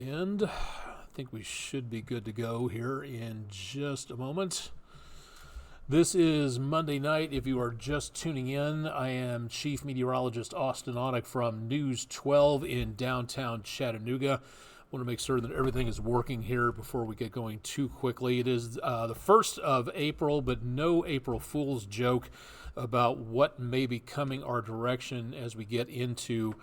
And I think we should be good to go here in just a moment. This is Monday night. If you are just tuning in, I am Chief Meteorologist Austen Onek from News 12 in downtown Chattanooga. I want to make sure that everything is working here before we get going too quickly. It is the 1st of April, but no April Fool's joke about what may be coming our direction as we get into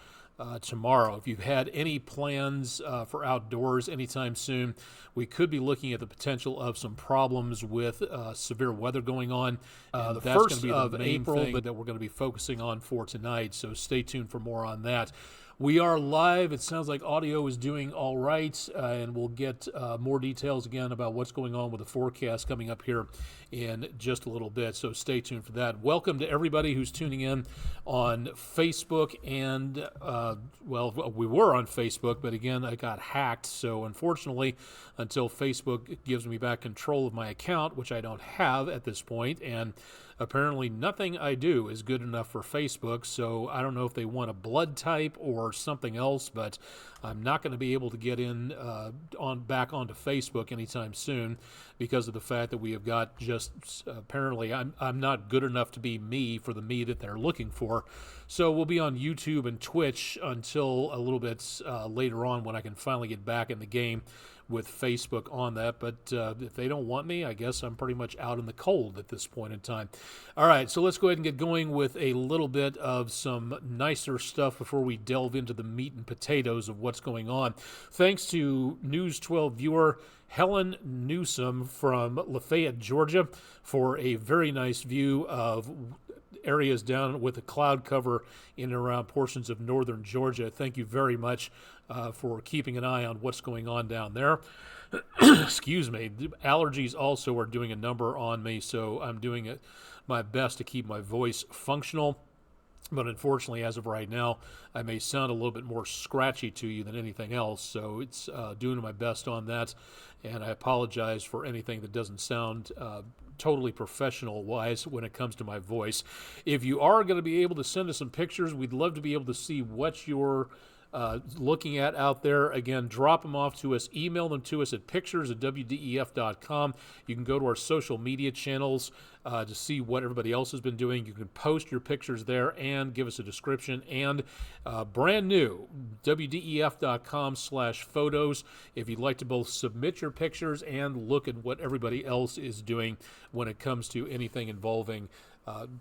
tomorrow. If you've had any plans for outdoors anytime soon, we could be looking at the potential of some problems with severe weather going on. The 1st of April that we're going to be focusing on for tonight, so stay tuned for more on that. We are live. It sounds like audio is doing all right, and we'll get more details again about what's going on with the forecast coming up here in just a little bit, so stay tuned for that. Welcome to everybody who's tuning in on Facebook, and, we were on Facebook, but again, I got hacked, so unfortunately, until Facebook gives me back control of my account, which I don't have at this point, and apparently nothing I do is good enough for Facebook, so I don't know if they want a blood type or something else, but I'm not going to be able to get in back onto Facebook anytime soon because of the fact that we have got just apparently I'm not good enough to be me for the me that they're looking for. So we'll be on YouTube and Twitch until a little bit later on when I can finally get back in the game with Facebook on that, but if they don't want me, I guess I'm pretty much out in the cold at this point in time. All right, so let's go ahead and get going with a little bit of some nicer stuff before we delve into the meat and potatoes of what's going on. Thanks to News 12 viewer Helen Newsom from Lafayette, Georgia, for a very nice view of areas down with a cloud cover in and around portions of northern Georgia. Thank you very much for keeping an eye on what's going on down there. Excuse me. Allergies also are doing a number on me, so I'm doing my best to keep my voice functional. But unfortunately, as of right now, I may sound a little bit more scratchy to you than anything else. So it's doing my best on that. And I apologize for anything that doesn't sound totally professional-wise when it comes to my voice. If you are going to be able to send us some pictures, we'd love to be able to see what you're looking at out there. Again, drop them off to us. Email them to us at pictures@WDEF.com. You can go to our social media channels to see what everybody else has been doing. You can post your pictures there and give us a description. And brand new, WDEF.com/photos. If you'd like to both submit your pictures and look at what everybody else is doing when it comes to anything involving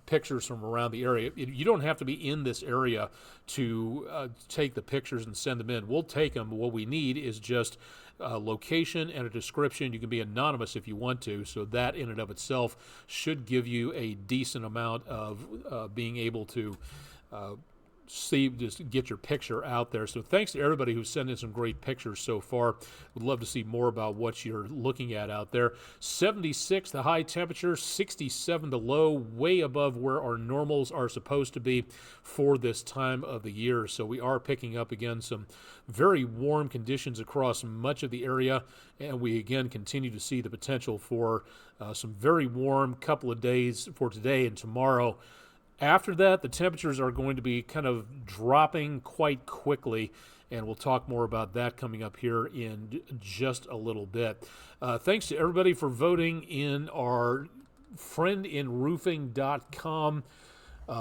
pictures from around the area. You don't have to be in this area to take the pictures and send them in. We'll take them. What we need is just a location and a description. You can be anonymous if you want to, so that in and of itself should give you a decent amount of being able to just get your picture out there. So thanks to everybody who's sent in some great pictures so far. Would love to see more about what you're looking at out there. 76 the high temperature, 67 the low, way above where our normals are supposed to be for this time of the year. So we are picking up again some very warm conditions across much of the area, and we again continue to see the potential for some very warm couple of days for today and tomorrow. After that, the temperatures are going to be kind of dropping quite quickly, and we'll talk more about that coming up here in just a little bit. Thanks to everybody for voting in our friendinroofing.com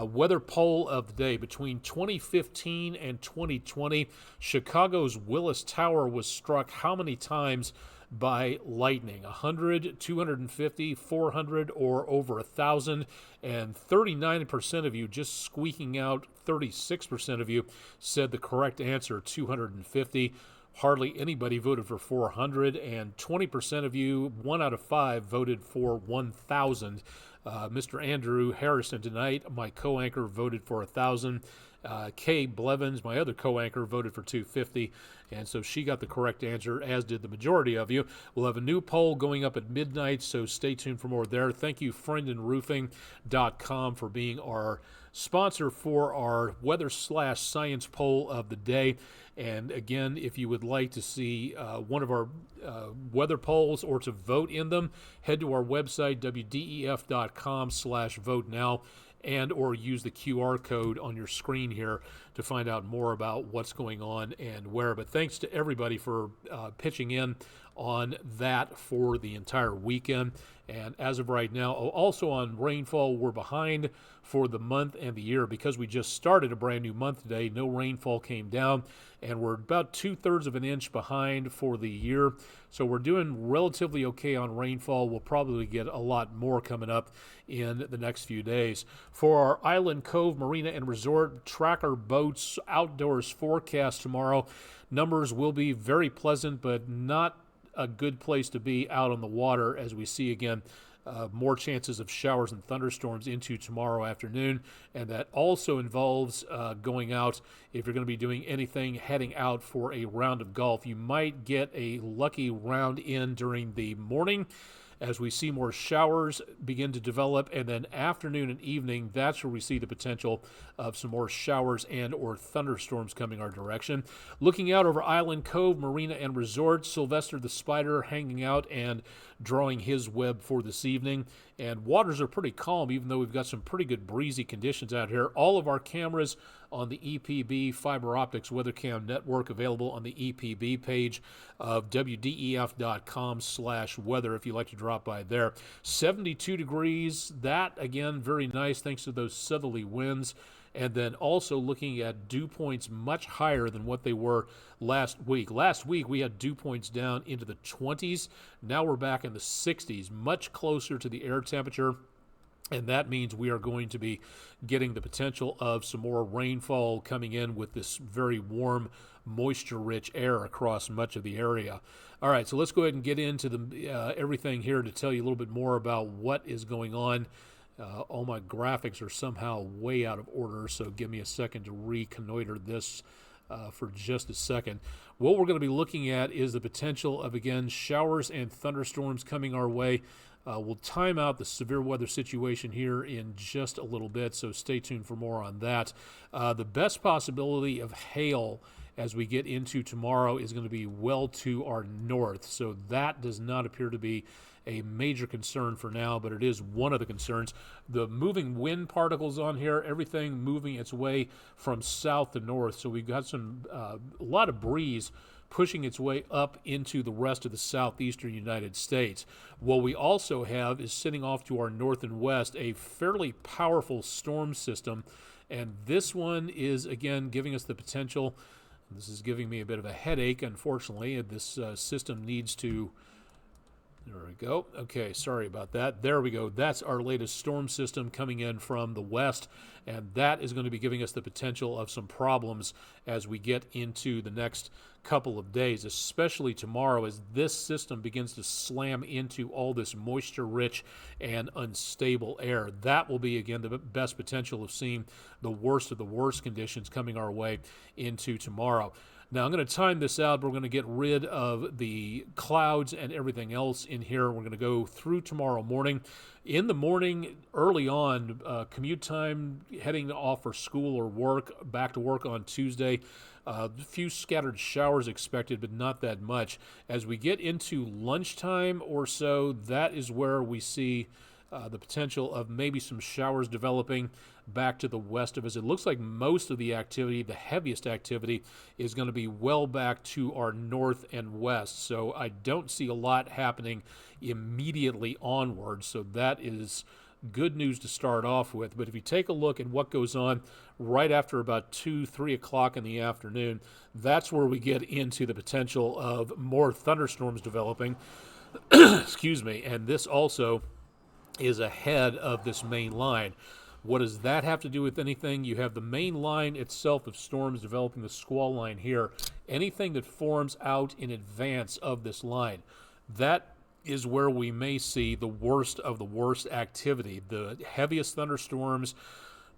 weather poll of the day. Between 2015 and 2020, Chicago's Willis Tower was struck how many times by lightning? 100, 250, 400, or over 1,000, and 39% of you, just squeaking out 36% of you, said the correct answer, 250. Hardly anybody voted for 400, and 20% of you, 1 out of 5, voted for 1,000. Mr. Andrew Harrison tonight, my co-anchor, voted for 1,000. Kay Blevins, my other co-anchor, voted for 250, and so she got the correct answer, as did the majority of you. We'll have a new poll going up at midnight, so stay tuned for more there. Thank you, friendinroofing.com, for being our sponsor for our weather/science poll of the day. And again, if you would like to see one of our weather polls or to vote in them, head to our website, WDEF.com/vote now, and or use the QR code on your screen here to find out more about what's going on and where. But thanks to everybody for pitching in on that for the entire weekend. And as of right now, also on rainfall, we're behind for the month and the year because we just started a brand new month today. No rainfall came down, and we're about 2/3 of an inch behind for the year. So we're doing relatively okay on rainfall. We'll probably get a lot more coming up in the next few days. For our Island Cove Marina and Resort tracker boats outdoors forecast tomorrow, numbers will be very pleasant, but not a good place to be out on the water, as we see again more chances of showers and thunderstorms into tomorrow afternoon. And that also involves going out. If you're going to be doing anything, heading out for a round of golf, you might get a lucky round in during the morning as we see more showers begin to develop, and then afternoon and evening, that's where we see the potential of some more showers and or thunderstorms coming our direction. Looking out over Island Cove Marina and Resort, Sylvester the Spider hanging out and drawing his web for this evening. And waters are pretty calm, even though we've got some pretty good breezy conditions out here. All of our cameras on the EPB Fiber Optics WeatherCam network available on the EPB page of WDEF.com/weather if you'd like to drop by there. 72 degrees, that again, very nice thanks to those southerly winds. And then also looking at dew points much higher than what they were last week. Last week we had dew points down into the 20s. Now we're back in the 60s, much closer to the air temperature. And that means we are going to be getting the potential of some more rainfall coming in with this very warm, moisture-rich air across much of the area. All right, so let's go ahead and get into the everything here to tell you a little bit more about what is going on. All my graphics are somehow way out of order, so give me a second to reconnoiter this for just a second. What we're going to be looking at is the potential of, again, showers and thunderstorms coming our way. We'll time out the severe weather situation here in just a little bit, so stay tuned for more on that. The best possibility of hail as we get into tomorrow is going to be well to our north, so that does not appear to be a major concern for now, but it is one of the concerns. The moving wind particles on here, everything moving its way from south to north, so we've got a lot of breeze pushing its way up into the rest of the southeastern United States. What we also have is sitting off to our north and west a fairly powerful storm system, and this one is, again, giving us the potential. This is giving me a bit of a headache, unfortunately. This system needs to... There we go. Okay, sorry about that. There we go. That's our latest storm system coming in from the west, and that is going to be giving us the potential of some problems as we get into the next couple of days, especially tomorrow as this system begins to slam into all this moisture-rich and unstable air. That will be, again, the best potential of seeing the worst of the worst conditions coming our way into tomorrow. Now, I'm going to time this out. We're going to get rid of the clouds and everything else in here. We're going to go through tomorrow morning. In the morning, early on, commute time, heading off for school or work, back to work on Tuesday. A few scattered showers expected, but not that much. As we get into lunchtime or so, that is where we see the potential of maybe some showers developing back to the west of us. It looks like most of the activity, the heaviest activity, is going to be well back to our north and west. So I don't see a lot happening immediately onward. So that is good news to start off with. But if you take a look at what goes on right after about 2-3 o'clock in the afternoon, that's where we get into the potential of more thunderstorms developing. Excuse me. And this also is ahead of this main line. What does that have to do with anything? You have the main line itself of storms developing, the squall line here. Anything that forms out in advance of this line, that is where we may see the worst of the worst activity. The heaviest thunderstorms,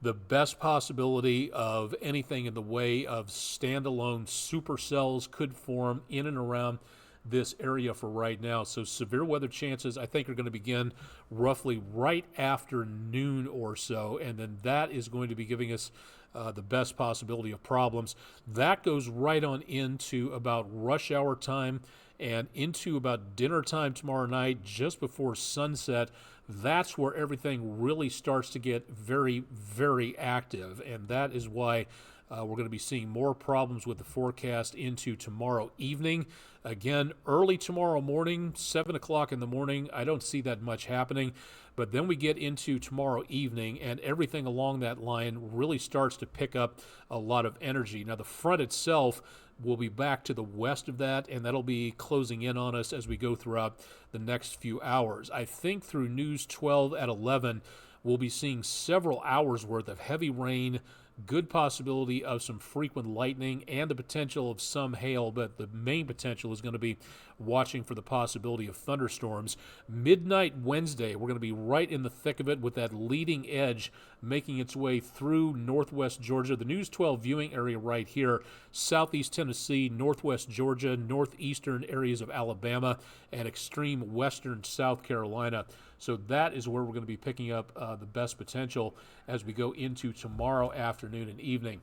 the best possibility of anything in the way of standalone supercells could form in and around this area for right now. So severe weather chances, I think, are going to begin roughly right after noon or so, and then that is going to be giving us the best possibility of problems. That goes right on into about rush hour time and into about dinner time tomorrow night, just before sunset. That's where everything really starts to get very, very active, and that is why We're going to be seeing more problems with the forecast into tomorrow evening. Again, early tomorrow morning, 7 o'clock in the morning, I don't see that much happening. But then we get into tomorrow evening, and everything along that line really starts to pick up a lot of energy. Now, the front itself will be back to the west of that, and that'll be closing in on us as we go throughout the next few hours. I think through News 12 at 11, we'll be seeing several hours worth of heavy rain, good possibility of some frequent lightning, and the potential of some hail, but the main potential is going to be watching for the possibility of thunderstorms. Midnight Wednesday, we're going to be right in the thick of it with that leading edge making its way through northwest Georgia, the News 12 viewing area right here, southeast Tennessee, northwest Georgia, northeastern areas of Alabama, and extreme western South Carolina. So that is where we're going to be picking up the best potential as we go into tomorrow afternoon and evening.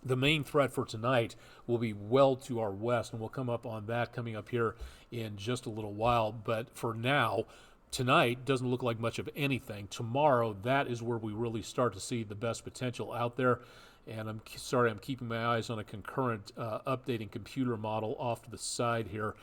The main threat for tonight will be well to our west, and we'll come up on that coming up here in just a little while. But for now, tonight doesn't look like much of anything. Tomorrow, that is where we really start to see the best potential out there. And I'm sorry, I'm keeping my eyes on a concurrent updating computer model off to the side here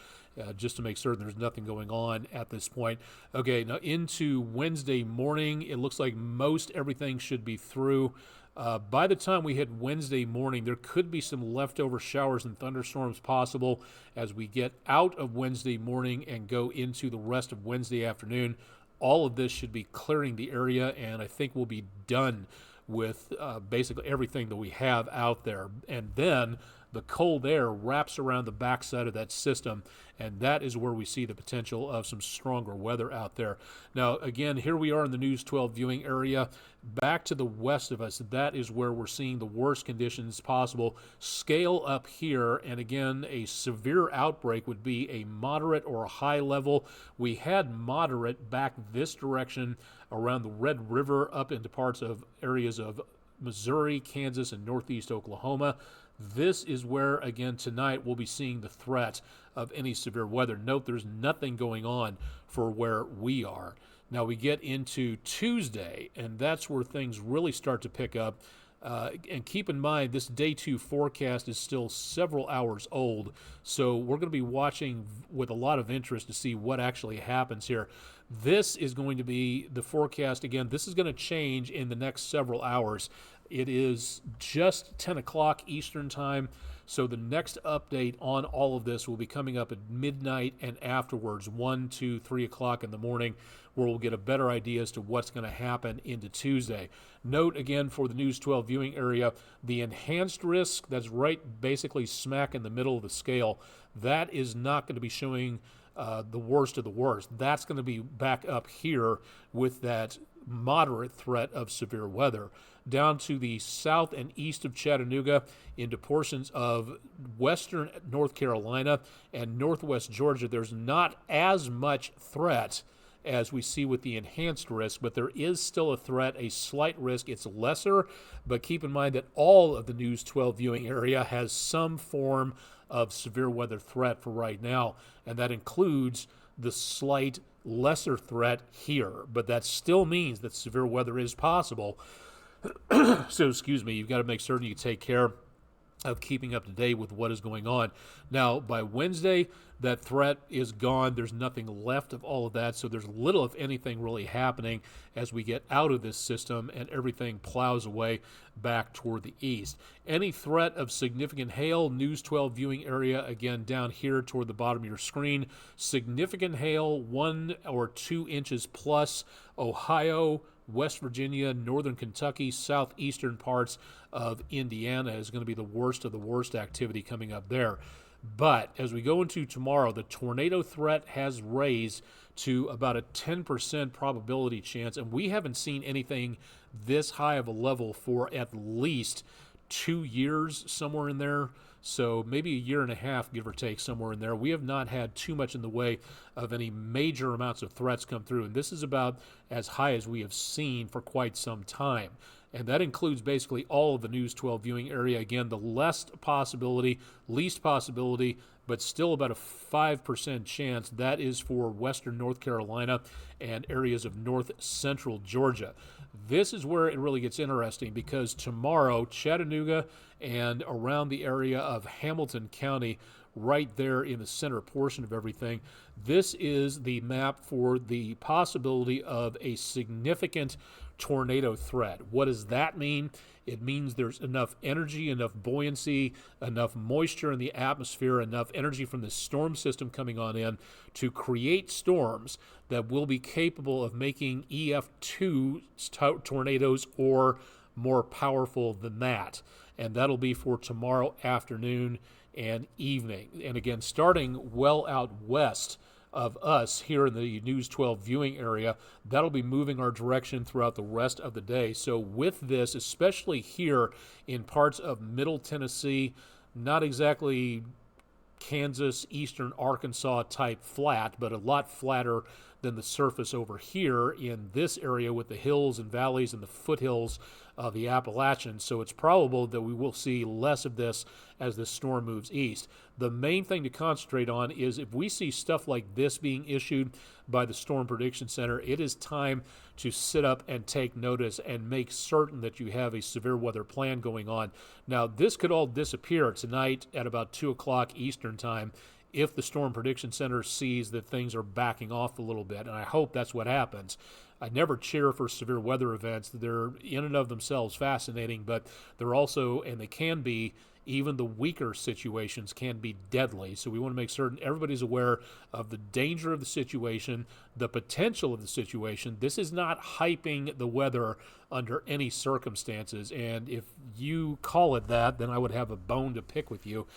just to make certain there's nothing going on at this point. Okay, now into Wednesday morning, it looks like most everything should be through. By the time we hit Wednesday morning, there could be some leftover showers and thunderstorms possible as we get out of Wednesday morning and go into the rest of Wednesday afternoon. All of this should be clearing the area, and I think we'll be done with basically everything that we have out there. And then the cold air wraps around the backside of that system, and that is where we see the potential of some stronger weather out there. Now, again, here we are in the News 12 viewing area. Back to the west of us, that is where we're seeing the worst conditions possible. Scale up here, and again, a severe outbreak would be a moderate or a high level. We had moderate back this direction around the Red River up into parts of areas of Missouri, Kansas, and northeast Oklahoma. This is where, again, tonight we'll be seeing the threat of any severe weather. Note there's nothing going on for where we are. Now we get into Tuesday, and that's where things really start to pick up. And keep in mind, this day 2 forecast is still several hours old, so we're going to be watching with a lot of interest to see what actually happens here. This is going to be the forecast. Again, this is going to change in the next several hours. It is just 10 o'clock Eastern time, so the next update on all of this will be coming up at midnight and afterwards, 1, 2, 3 o'clock in the morning, where we'll get a better idea as to what's going to happen into Tuesday. Note, again, for the News 12 viewing area, the enhanced risk, that's right basically smack in the middle of the scale, that is not going to be showing the worst of the worst. That's going to be back up here with that moderate threat of severe weather. Down to the south and east of Chattanooga into portions of western North Carolina and northwest Georgia, there's not as much threat as we see with the enhanced risk, but there is still a threat, a slight risk. It's lesser, but keep in mind that all of the News 12 viewing area has some form of severe weather threat for right now, and that includes the slight lesser threat here, but that still means that severe weather is possible. So, excuse me, you've got to make certain you take care of keeping up to date with what is going on. Now, by Wednesday, that threat is gone. There's nothing left of all of that, so there's little, if anything, really happening as we get out of this system and everything plows away back toward the east. Any threat of significant hail, News 12 viewing area, again, down here toward the bottom of your screen. Significant hail, 1 or 2 inches plus, Ohio, West Virginia, northern Kentucky, southeastern parts of Indiana is going to be the worst of the worst activity coming up there. But as we go into tomorrow, the tornado threat has raised to about a 10% probability chance, and we haven't seen anything this high of a level for at least 2 years, somewhere in there. So maybe a year and a half, give or take, somewhere in there. We have not had too much in the way of any major amounts of threats come through. And this is about as high as we have seen for quite some time. And that includes basically all of the News 12 viewing area. Again, the least possibility, but still about a 5% chance. That is for western North Carolina and areas of north central Georgia. This is where it really gets interesting, because tomorrow, Chattanooga and around the area of Hamilton County, right there in the center portion of everything, this is the map for the possibility of a significant tornado threat. What does that mean? It means there's enough energy, enough buoyancy, enough moisture in the atmosphere, enough energy from the storm system coming on in to create storms that will be capable of making EF2 tornadoes or more powerful than that. And that'll be for tomorrow afternoon and evening. And again, starting well out west of us here in the News 12 viewing area, that'll be moving our direction throughout the rest of the day. So with this, especially here in parts of Middle Tennessee, not exactly Kansas, eastern Arkansas type flat, but a lot flatter than the surface over here in this area with the hills and valleys and the foothills of the Appalachians. So it's probable that we will see less of this as the storm moves east. The main thing to concentrate on is if we see stuff like this being issued by the Storm Prediction Center, it is time to sit up and take notice and make certain that you have a severe weather plan going on. Now, this could all disappear tonight at about 2 o'clock Eastern time if the Storm Prediction Center sees that things are backing off a little bit, and I hope that's what happens. I never cheer for severe weather events. They're in and of themselves fascinating, but they're also, and they can be, even the weaker situations can be deadly. So we want to make certain everybody's aware of the danger of the situation, the potential of the situation. This is not hyping the weather under any circumstances. And if you call it that, then I would have a bone to pick with you.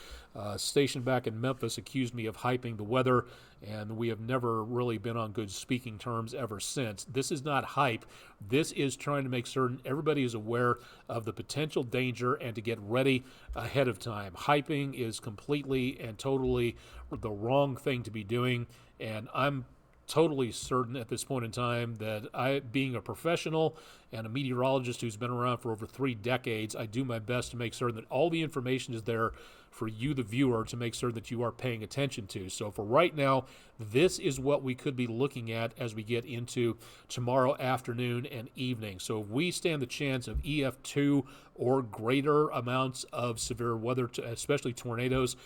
Stationed back in Memphis accused me of hyping the weather, and we have never really been on good speaking terms ever since. This is not hype. This is trying to make certain everybody is aware of the potential danger and to get ready ahead of time. Hyping is completely and totally the wrong thing to be doing, and I'm totally certain at this point in time that I, being a professional and a meteorologist who's been around for over 3 decades, I do my best to make certain that all the information is there for you, the viewer, to make certain that you are paying attention to. So for right now, this is what we could be looking at as we get into tomorrow afternoon and evening. So if we stand the chance of EF2 or greater amounts of severe weather, especially tornadoes,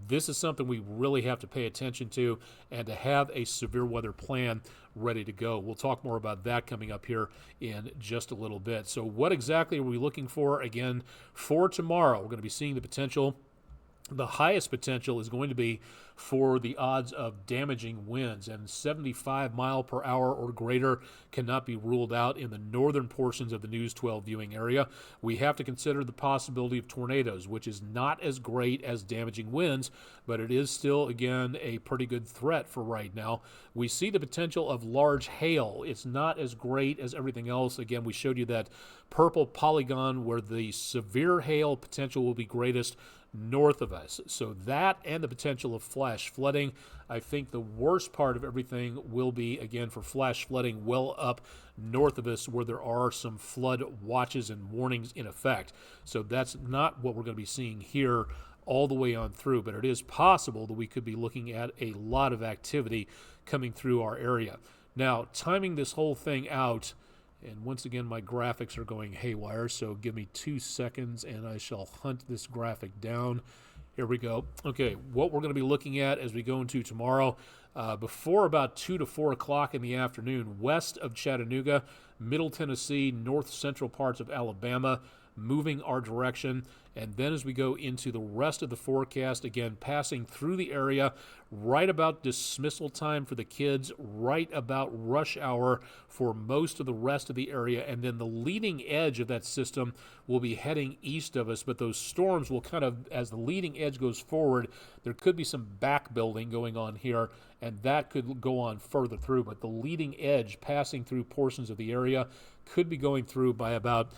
this is something we really have to pay attention to and to have a severe weather plan ready to go. We'll talk more about that coming up here in just a little bit. So what exactly are we looking for? Again, for tomorrow, we're going to be seeing the potential. The highest potential is going to be for the odds of damaging winds, and 75 mile per hour or greater cannot be ruled out in the northern portions of the News 12 viewing area. We have to consider the possibility of tornadoes, which is not as great as damaging winds, but it is still, again, a pretty good threat for right now. We see the potential of large hail. It's not as great as everything else. Again, we showed you that purple polygon where the severe hail potential will be greatest north of us. So that and the potential of flash flooding. I think the worst part of everything will be, again, for flash flooding well up north of us where there are some flood watches and warnings in effect. So that's not what we're going to be seeing here all the way on through, but it is possible that we could be looking at a lot of activity coming through our area. Now, timing this whole thing out, and once again, my graphics are going haywire, so give me 2 seconds and I shall hunt this graphic down. Here we go. Okay, what we're going to be looking at as we go into tomorrow, before about 2 to 4 o'clock in the afternoon, west of Chattanooga, Middle Tennessee, north central parts of Alabama, moving our direction. And then as we go into the rest of the forecast, again, passing through the area right about dismissal time for the kids, right about rush hour for most of the rest of the area. And then the leading edge of that system will be heading east of us. But those storms will kind of, as the leading edge goes forward, there could be some back building going on here, and that could go on further through. But the leading edge passing through portions of the area could be going through by about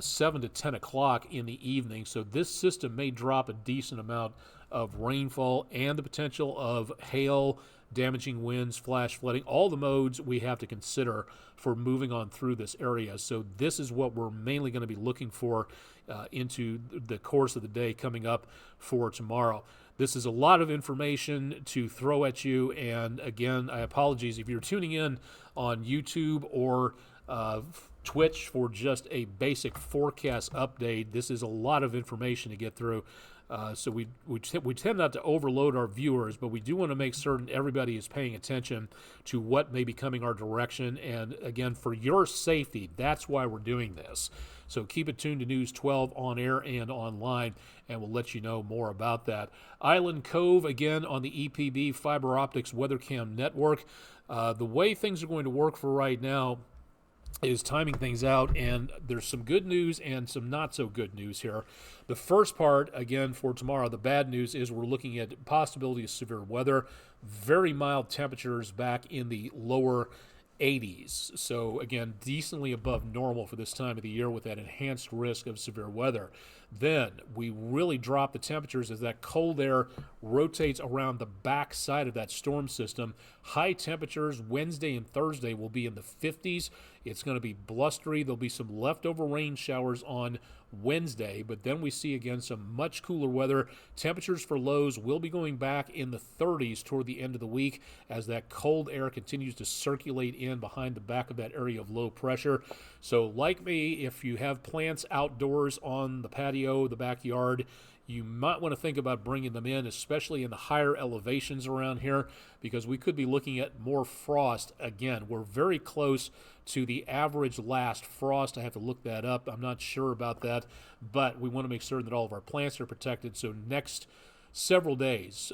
7 to 10 o'clock in the evening. So this system may drop a decent amount of rainfall and the potential of hail, damaging winds, flash flooding, all the modes we have to consider for moving on through this area. So this is what we're mainly going to be looking for into the course of the day coming up for tomorrow. This is a lot of information to throw at you, and again, I apologize if you're tuning in on YouTube or Twitch for just a basic forecast update. This is a lot of information to get through. So we tend not to overload our viewers, but we do want to make certain everybody is paying attention to what may be coming our direction. And again, for your safety, that's why we're doing this. So keep it tuned to News 12 on air and online, and we'll let you know more about that. Island Cove, again, on the EPB Fiber Optics WeatherCam network. The way things are going to work for right now is timing things out, and there's some good news and some not so good news here. The first part, again, for tomorrow, the bad news is we're looking at possibility of severe weather, very mild temperatures back in the lower 80s. So again, decently above normal for this time of the year with that enhanced risk of severe weather. Then we really drop the temperatures as that cold air rotates around the back side of that storm system. High temperatures Wednesday and Thursday will be in the 50s. It's going to be blustery. There'll be some leftover rain showers on Wednesday, but then we see again some much cooler weather. Temperatures for lows will be going back in the 30s toward the end of the week as that cold air continues to circulate in behind the back of that area of low pressure. So like me, if you have plants outdoors on the patio, the backyard, you might want to think about bringing them in, especially in the higher elevations around here, because we could be looking at more frost again. We're very close to the average last frost. I have to look that up. I'm not sure about that, but we want to make certain that all of our plants are protected. So next several days,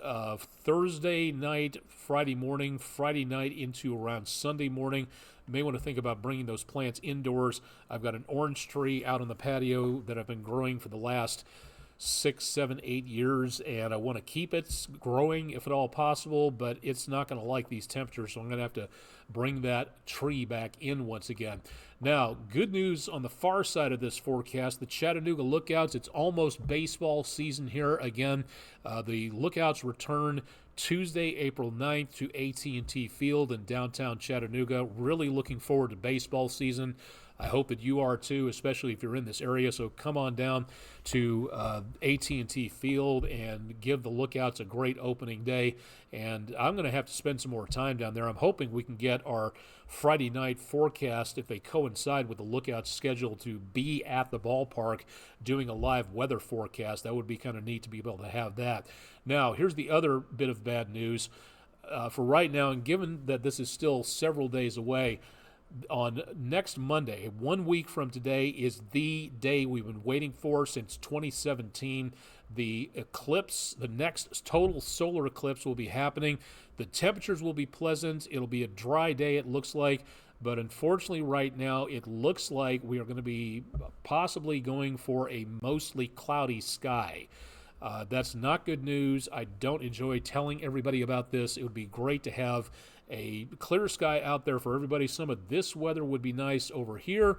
Thursday night, Friday morning, Friday night into around Sunday morning, you may want to think about bringing those plants indoors. I've got an orange tree out on the patio that I've been growing for the last 6, 7, 8 years, and I want to keep it growing if at all possible, but it's not going to like these temperatures, so I'm going to have to bring that tree back in once again. Now, good news on the far side of this forecast, the Chattanooga Lookouts. It's almost baseball season here again. The Lookouts return Tuesday, April 9th to AT&T Field in downtown Chattanooga. Really looking forward to baseball season. I hope that you are too, especially if you're in this area. So come on down to AT&T Field and give the Lookouts a great opening day. And I'm going to have to spend some more time down there. I'm hoping we can get our Friday night forecast, if they coincide with the Lookouts schedule, to be at the ballpark doing a live weather forecast. That would be kind of neat to be able to have that. Now, here's the other bit of bad news. For right now, and given that this is still several days away, on next Monday, 1 week from today, is the day we've been waiting for since 2017. The eclipse, the next total solar eclipse, will be happening. The temperatures will be pleasant. It'll be a dry day, it looks like. But unfortunately, right now, it looks like we are going to be possibly going for a mostly cloudy sky. That's not good news. I don't enjoy telling everybody about this. It would be great to have a clear sky out there for everybody. Some of this weather would be nice over here.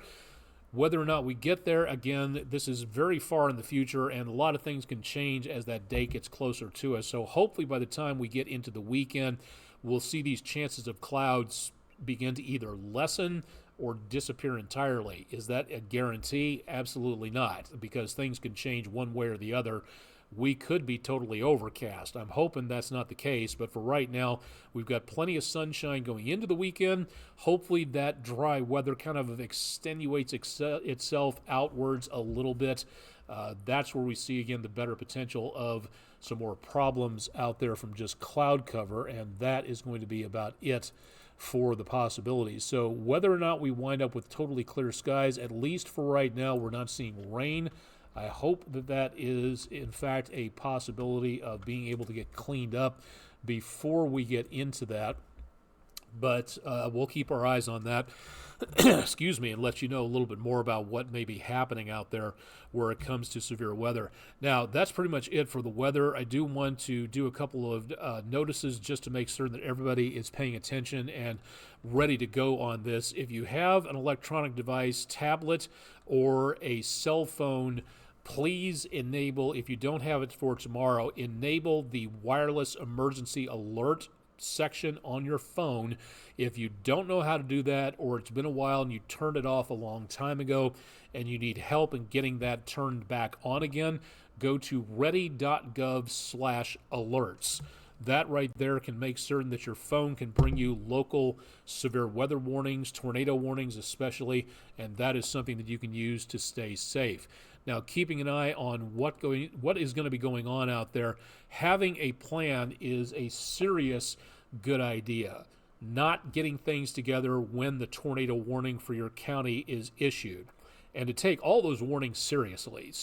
Whether or not we get there, again, this is very far in the future, and a lot of things can change as that date gets closer to us. So hopefully by the time we get into the weekend, we'll see these chances of clouds begin to either lessen or disappear entirely. Is that a guarantee? Absolutely not, because things can change one way or the other. We could be totally overcast. I'm hoping that's not the case, but for right now, we've got plenty of sunshine going into the weekend. Hopefully that dry weather kind of extenuates itself outwards a little bit. That's where we see, again, the better potential of some more problems out there from just cloud cover, and that is going to be about it for the possibilities. So whether or not we wind up with totally clear skies, at least for right now, we're not seeing rain. I hope that that is, in fact, a possibility of being able to get cleaned up before we get into that. But we'll keep our eyes on that, excuse me, and let you know a little bit more about what may be happening out there where it comes to severe weather. Now, that's pretty much it for the weather. I do want to do a couple of notices just to make certain that everybody is paying attention and ready to go on this. If you have an electronic device, tablet, or a cell phone, please enable, if you don't have it for tomorrow, enable the wireless emergency alert section on your phone. If you don't know how to do that, or it's been a while and you turned it off a long time ago and you need help in getting that turned back on again, go to ready.gov/alerts. That right there can make certain that your phone can bring you local severe weather warnings, tornado warnings especially, and that is something that you can use to stay safe. Now, keeping an eye on what is going to be going on out there, having a plan is a serious good idea. Not getting things together when the tornado warning for your county is issued, and to take all those warnings seriously.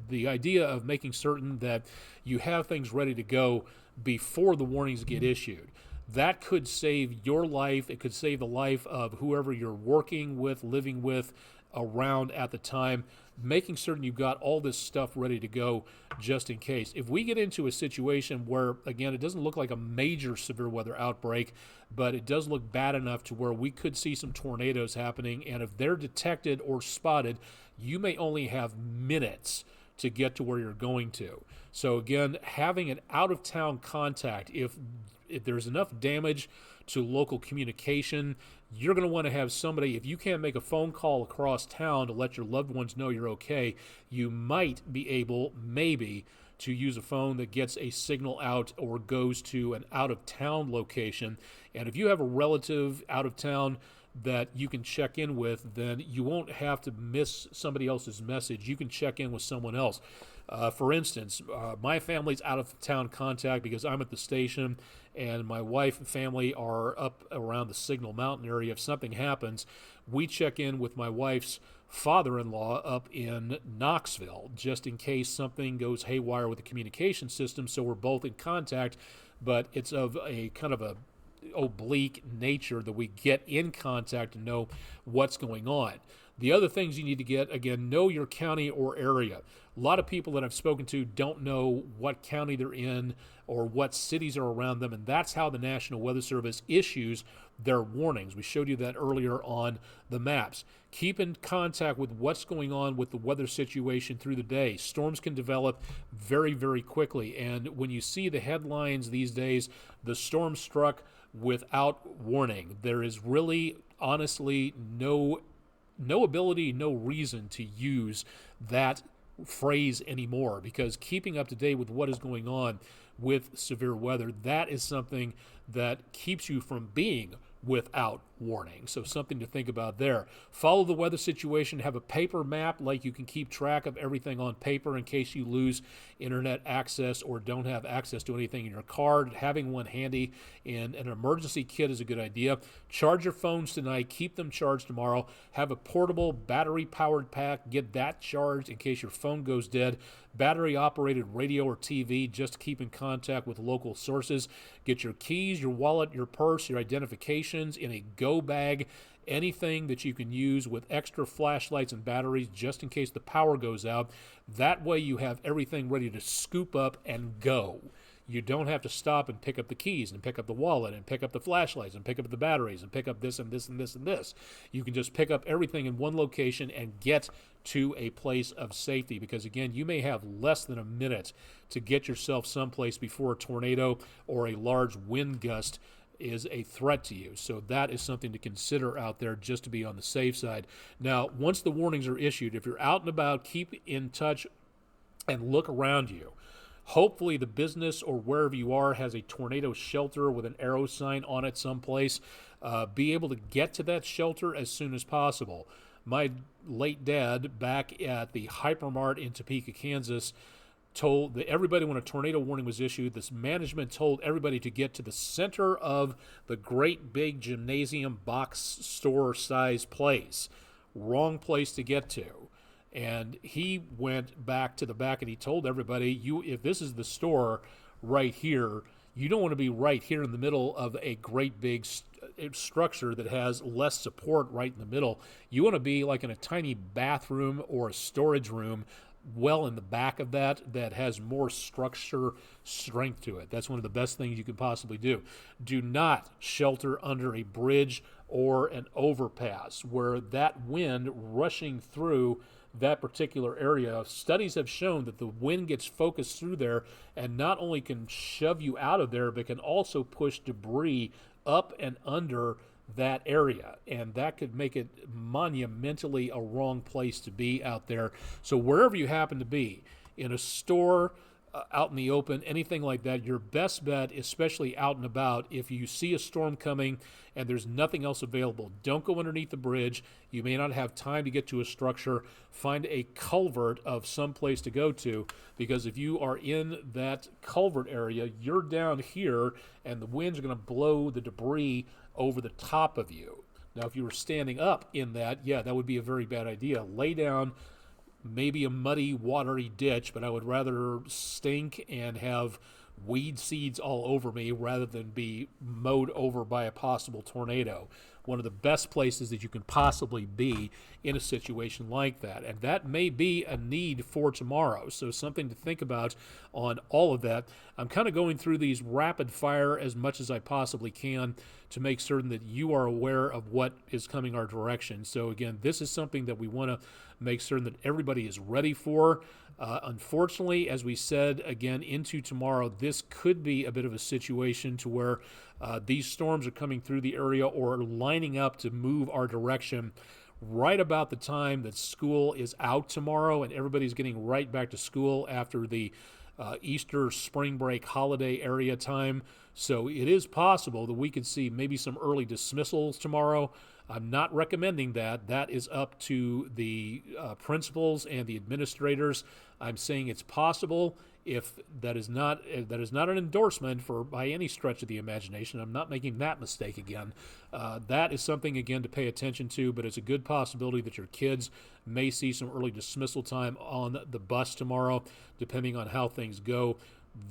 The idea of making certain that you have things ready to go before the warnings get issued. That could save your life. It could save the life of whoever you're working with, living with around at the time, making certain you've got all this stuff ready to go just in case. If we get into a situation where, again, it doesn't look like a major severe weather outbreak, but it does look bad enough to where we could see some tornadoes happening, and if they're detected or spotted, you may only have minutes to get to where you're going to. So again, having an out-of-town contact, if there's enough damage to local communication, you're going to want to have somebody, if you can't make a phone call across town to let your loved ones know you're okay, you might be able, maybe, to use a phone that gets a signal out or goes to an out-of-town location. And if you have a relative out of town that you can check in with, then you won't have to miss somebody else's message. You can check in with someone else. For instance, my family's out of town contact because I'm at the station, and my wife and family are up around the Signal Mountain area. If something happens, we check in with my wife's father-in-law up in Knoxville, just in case something goes haywire with the communication system, so we're both in contact, but it's of a kind of a oblique nature that we get in contact to know what's going on. The other things you need to get, again, know your county or area. A lot of people that I've spoken to don't know what county they're in or what cities are around them, and that's how the National Weather Service issues their warnings. We showed you that earlier on the maps. Keep in contact with what's going on with the weather situation through the day. Storms can develop very, very quickly, and when you see the headlines these days, the storm struck without warning, there is really, honestly, no ability, no reason to use that phrase anymore, because keeping up to date with what is going on with severe weather, that is something that keeps you from being without warning. So something to think about there. Follow the weather situation. Have a paper map, like you can keep track of everything on paper in case you lose internet access or don't have access to anything in your car. Having one handy in an emergency kit is a good idea. Charge your phones tonight. Keep them charged tomorrow. Have a portable battery-powered pack. Get that charged in case your phone goes dead. Battery-operated radio or TV just to keep in contact with local sources. Get your keys, your wallet, your purse, your identifications in a go bag, anything that you can use with extra flashlights and batteries just in case the power goes out. That way you have everything ready to scoop up and go. You don't have to stop and pick up the keys and pick up the wallet and pick up the flashlights and pick up the batteries and pick up this and this and this and this. You can just pick up everything in one location and get to a place of safety, because again, you may have less than a minute to get yourself someplace before a tornado or a large wind gust is a threat to you. So that is something to consider out there, just to be on the safe side. Now, once the warnings are issued, if you're out and about, keep in touch and look around you. Hopefully the business or wherever you are has a tornado shelter with an arrow sign on it someplace. Be able to get to that shelter as soon as possible. My late dad, back at the Hypermart in Topeka, Kansas, told everybody, when a tornado warning was issued, this management told everybody to get to the center of the great big gymnasium box store size place. Wrong place to get to. And he went back to the back and he told everybody, if this is the store right here, you don't want to be right here in the middle of a great big structure that has less support right in the middle. You want to be like in a tiny bathroom or a storage room well in the back of that has more structure strength to it. That's one of the best things you can possibly do. Do not shelter under a bridge or an overpass where that wind rushing through that particular area. Studies have shown that the wind gets focused through there and not only can shove you out of there, but can also push debris up and under that area, and that could make it monumentally a wrong place to be out there. So wherever you happen to be, in a store, out in the open, anything like that, your best bet, especially out and about, if you see a storm coming and there's nothing else available, don't go underneath the bridge. You may not have time to get to a structure. Find a culvert of some place to go to, because if you are in that culvert area, you're down here and the winds are going to blow the debris over the top of you. Now, if you were standing up in that, yeah, that would be a very bad idea. Lay down, maybe a muddy, watery ditch, but I would rather stink and have weed seeds all over me rather than be mowed over by a possible tornado. One of the best places that you can possibly be in a situation like that. And that may be a need for tomorrow. So something to think about on all of that. I'm kind of going through these rapid fire as much as I possibly can to make certain that you are aware of what is coming our direction. So again, this is something that we want to make certain that everybody is ready for. Unfortunately, as we said, again, into tomorrow, this could be a bit of a situation to where these storms are coming through the area or lining up to move our direction right about the time that school is out tomorrow, and everybody's getting right back to school after the Easter spring break holiday area time. So it is possible that we could see maybe some early dismissals tomorrow. I'm not recommending that. That is up to the principals and the administrators. I'm saying it's possible. If that is not an endorsement for by any stretch of the imagination, I'm not making that mistake again. That is something again to pay attention to, but it's a good possibility that your kids may see some early dismissal time on the bus tomorrow, depending on how things go.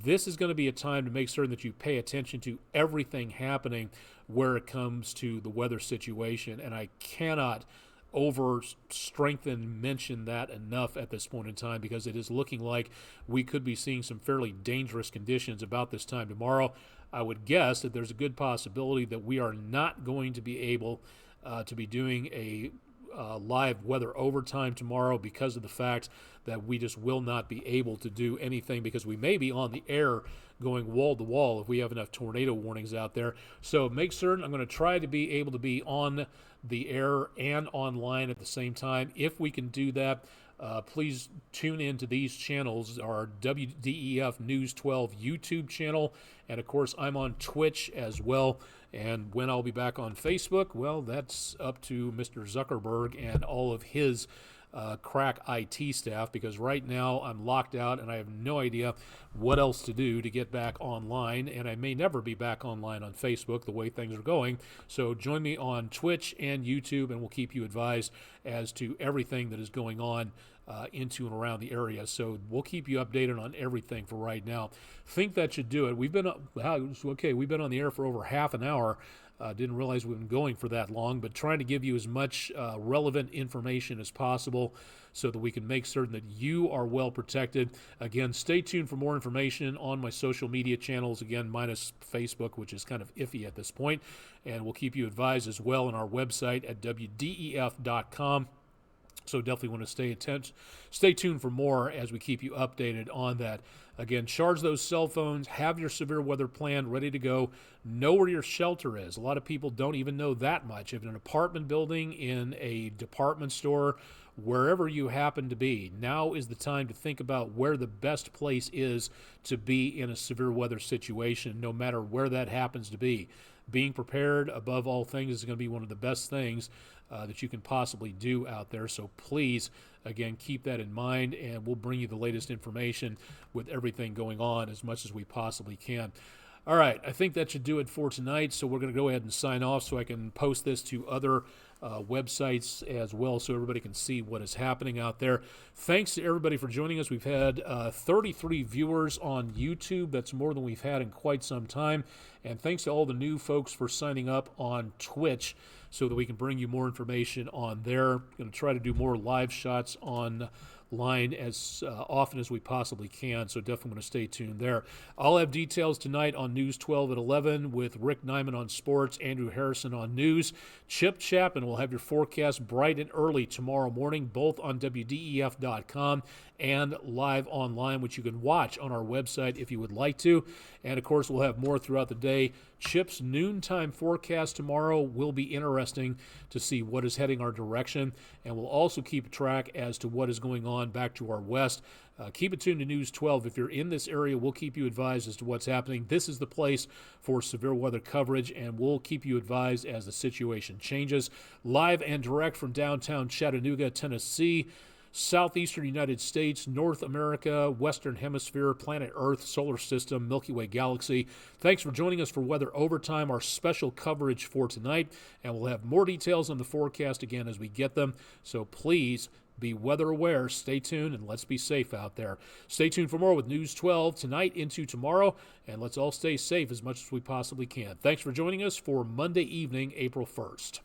This is going to be a time to make certain that you pay attention to everything happening where it comes to the weather situation, and I cannot mention that enough at this point in time, because it is looking like we could be seeing some fairly dangerous conditions about this time tomorrow. I would guess that there's a good possibility that we are not going to be able to be doing a live weather overtime tomorrow, because of the fact that we just will not be able to do anything, because we may be on the air going wall to wall if we have enough tornado warnings out there. So make certain, I'm going to try to be able to be on the air and online at the same time. If we can do that, please tune into these channels, our WDEF News 12 YouTube channel, and of course I'm on Twitch as well. And when I'll be back on Facebook, well, that's up to Mr. Zuckerberg and all of his crack IT staff, because right now I'm locked out and I have no idea what else to do to get back online, and I may never be back online on Facebook the way things are going. So join me on Twitch and YouTube, and we'll keep you advised as to everything that is going on into and around the area. So we'll keep you updated on everything for right now. Think that should do it. We've been on the air for over half an hour. Didn't realize we've been going for that long, but trying to give you as much relevant information as possible so that we can make certain that you are well protected. Again, stay tuned for more information on my social media channels, again, minus Facebook, which is kind of iffy at this point. And we'll keep you advised as well on our website at WDEF.com. So definitely want to stay tuned for more as we keep you updated on that. Again, charge those cell phones, have your severe weather plan ready to go, know where your shelter is. A lot of people don't even know that much. If in an apartment building, in a department store, wherever you happen to be, now is the time to think about where the best place is to be in a severe weather situation, no matter where that happens to be. Being prepared above all things is going to be one of the best things that you can possibly do out there. So please, again, keep that in mind, and we'll bring you the latest information with everything going on as much as we possibly can. All right, I think that should do it for tonight. So we're going to go ahead and sign off so I can post this to other websites as well, so everybody can see what is happening out there. Thanks to everybody for joining us. We've had 33 viewers on YouTube. That's more than we've had in quite some time. And thanks to all the new folks for signing up on Twitch so that we can bring you more information on there. Going to try to do more live shots online as often as we possibly can, so definitely want to stay tuned there. I'll have details tonight on News 12 at 11 with Rick Nyman on sports, Andrew Harrison on news. Chip Chapman will have your forecast bright and early tomorrow morning, both on WDEF.com and live online, which you can watch on our website if you would like to. And, of course, we'll have more throughout the day. Chip's noontime forecast tomorrow will be interesting to see what is heading our direction, and we'll also keep track as to what is going on back to our west. Keep it tuned to News 12. If you're in this area, we'll keep you advised as to what's happening. This is the place for severe weather coverage, and we'll keep you advised as the situation changes. Live and direct from downtown Chattanooga, Tennessee, southeastern United States, North America, Western Hemisphere, planet Earth, solar system, Milky Way galaxy. Thanks for joining us for Weather Overtime, our special coverage for tonight, and we'll have more details on the forecast again as we get them, so please be weather aware. Stay tuned, and let's be safe out there. Stay tuned for more with News 12 tonight into tomorrow, and let's all stay safe as much as we possibly can. Thanks for joining us for Monday evening, April 1st.